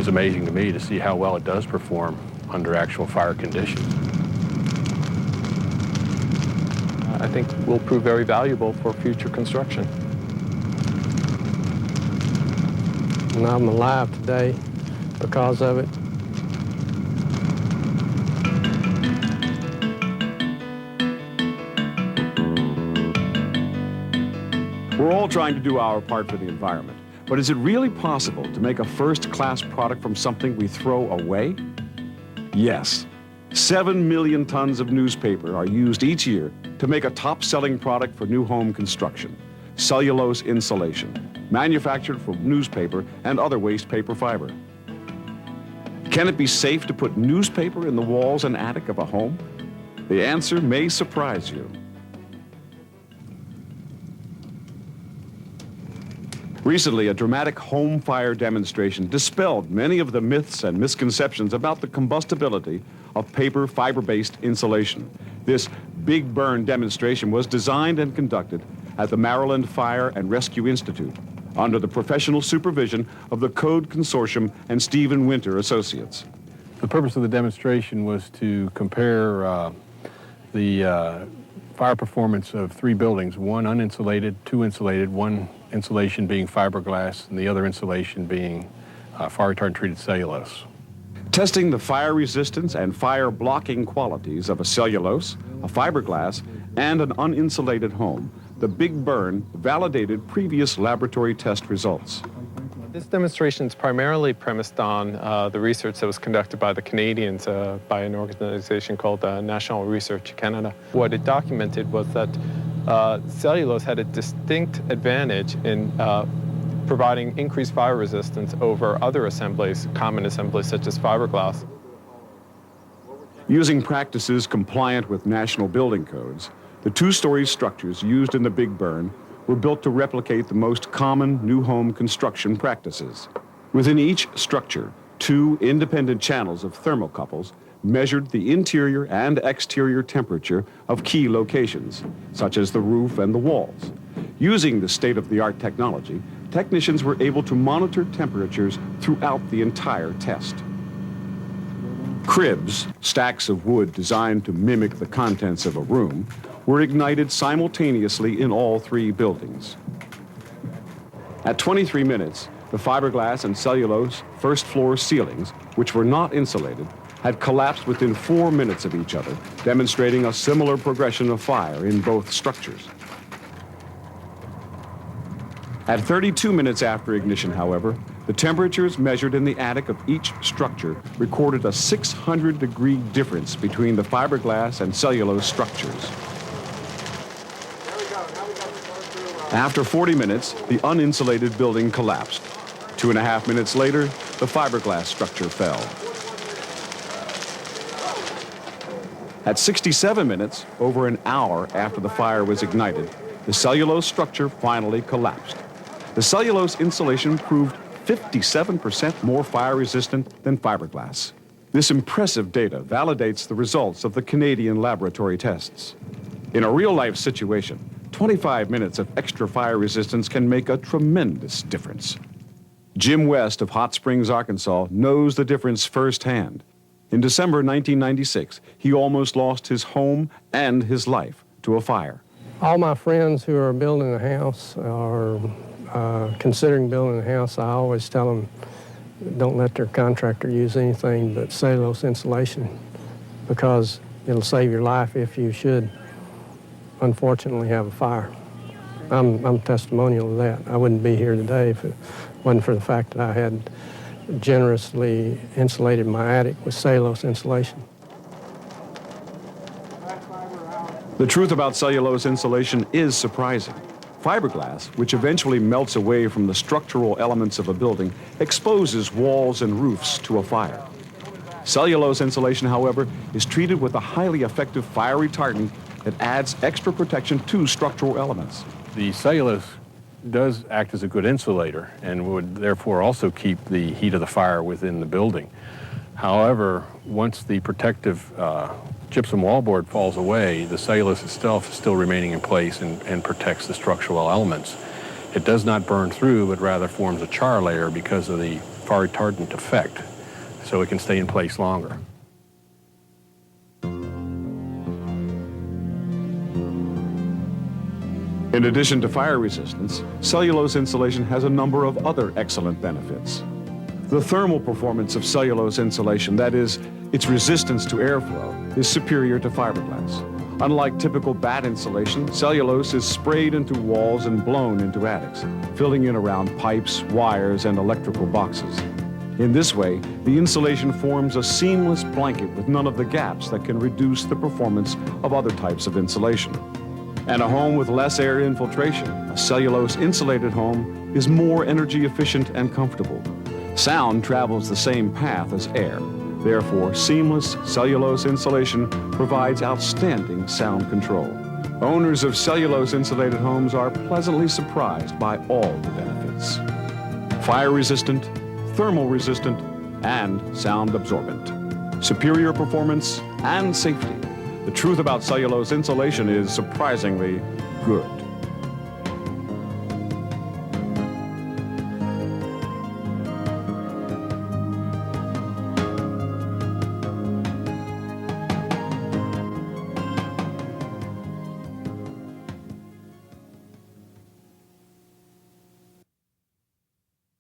was amazing to me to see how well it does perform under actual fire conditions. I think will prove very valuable for future construction. And I'm alive today because of it. We're all trying to do our part for the environment, but is it really possible to make a first-class product from something we throw away? Yes. 7 million tons of newspaper are used each year to make a top-selling product for new home construction, cellulose insulation, manufactured from newspaper and other waste paper fiber. Can it be safe to put newspaper in the walls and attic of a home? The answer may surprise you. Recently, a dramatic home fire demonstration dispelled many of the myths and misconceptions about the combustibility of paper fiber-based insulation. This big burn demonstration was designed and conducted at the Maryland Fire and Rescue Institute under the professional supervision of the Code Consortium and Stephen Winter Associates. The purpose of the demonstration was to compare the fire performance of 3 buildings, one uninsulated, 2 insulated, one insulation being fiberglass, and the other insulation being fire retardant treated cellulose. Testing the fire resistance and fire blocking qualities of a cellulose, a fiberglass, and an uninsulated home, the Big Burn validated previous laboratory test results. This demonstration is primarily premised on the research that was conducted by the Canadians by an organization called National Research Canada. What it documented was that cellulose had a distinct advantage in providing increased fire resistance over other assemblies, common assemblies such as fiberglass. Using practices compliant with national building codes, the 2-story structures used in the Big Burn were built to replicate the most common new home construction practices. Within each structure, 2 independent channels of thermocouples measured the interior and exterior temperature of key locations, such as the roof and the walls. Using the state-of-the-art technology, technicians were able to monitor temperatures throughout the entire test. Cribs, stacks of wood designed to mimic the contents of a room, were ignited simultaneously in all 3 buildings. At 23 minutes, the fiberglass and cellulose first-floor ceilings, which were not insulated, had collapsed within 4 minutes of each other, demonstrating a similar progression of fire in both structures. At 32 minutes after ignition, however, the temperatures measured in the attic of each structure recorded a 600-degree difference between the fiberglass and cellulose structures. After 40 minutes, the uninsulated building collapsed. 2.5 minutes later, the fiberglass structure fell. At 67 minutes, over an hour after the fire was ignited, the cellulose structure finally collapsed. The cellulose insulation proved 57% more fire resistant than fiberglass. This impressive data validates the results of the Canadian laboratory tests. In a real-life situation, 25 minutes of extra fire resistance can make a tremendous difference. Jim West of Hot Springs, Arkansas, knows the difference firsthand. In December 1996, he almost lost his home and his life to a fire. All my friends who are building a house or considering building a house, I always tell them don't let their contractor use anything but cellulose insulation because it'll save your life if you should unfortunately have a fire. I'm testimonial of that. I wouldn't be here today if it wasn't for the fact that I had generously insulated my attic with cellulose insulation. The truth about cellulose insulation is surprising. Fiberglass, which eventually melts away from the structural elements of a building, exposes walls and roofs to a fire. Cellulose insulation, however, is treated with a highly effective fire retardant that adds extra protection to structural elements. The cellulose does act as a good insulator and would therefore also keep the heat of the fire within the building. However, once the protective gypsum wallboard falls away, the cellulose itself is still remaining in place and protects the structural elements. It does not burn through, but rather forms a char layer because of the fire retardant effect, so it can stay in place longer. In addition to fire resistance, cellulose insulation has a number of other excellent benefits. The thermal performance of cellulose insulation, that is, its resistance to airflow, is superior to fiberglass. Unlike typical batt insulation, cellulose is sprayed into walls and blown into attics, filling in around pipes, wires, and electrical boxes. In this way, the insulation forms a seamless blanket with none of the gaps that can reduce the performance of other types of insulation. And a home with less air infiltration, a cellulose-insulated home, is more energy efficient and comfortable. Sound travels the same path as air. Therefore, seamless cellulose insulation provides outstanding sound control. Owners of cellulose-insulated homes are pleasantly surprised by all the benefits. Fire-resistant, thermal-resistant, and sound-absorbent. Superior performance and safety. The truth about cellulose insulation is surprisingly good.